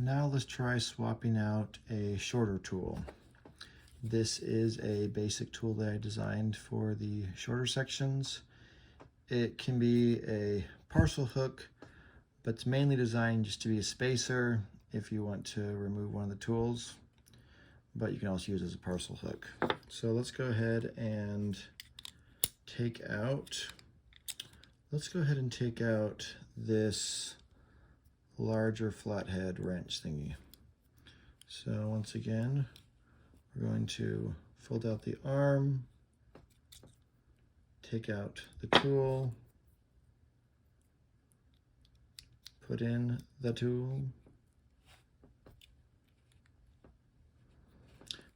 Now let's try swapping out a shorter tool. This is a basic tool that I designed for the shorter sections. It can be a parcel hook, but it's mainly designed just to be a spacer if you want to remove one of the tools, but you can also use it as a parcel hook. So let's go ahead and take out this larger flathead wrench thingy. So once again, we're going to fold out the arm, take out the tool, put in the tool.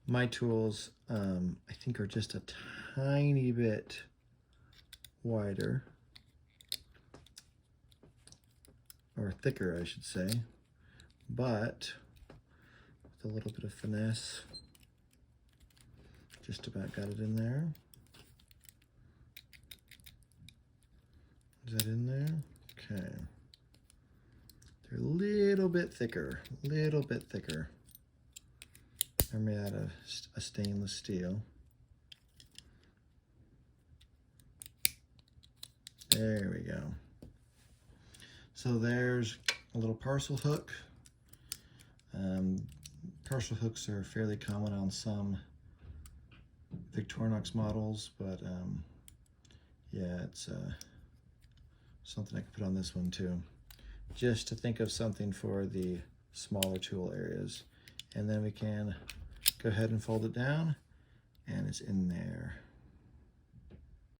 My tools, I think, are just a tiny bit wider, or thicker, I should say, but with a little bit of finesse, just about got it in there. Is that in there? Okay. They're a little bit thicker, They're made out of a stainless steel. There we go. So there's a little parcel hook. Parcel hooks are fairly common on some Victorinox models, but yeah, it's something I could put on this one too. Just to think of something for the smaller tool areas. And then we can go ahead and fold it down, and it's in there.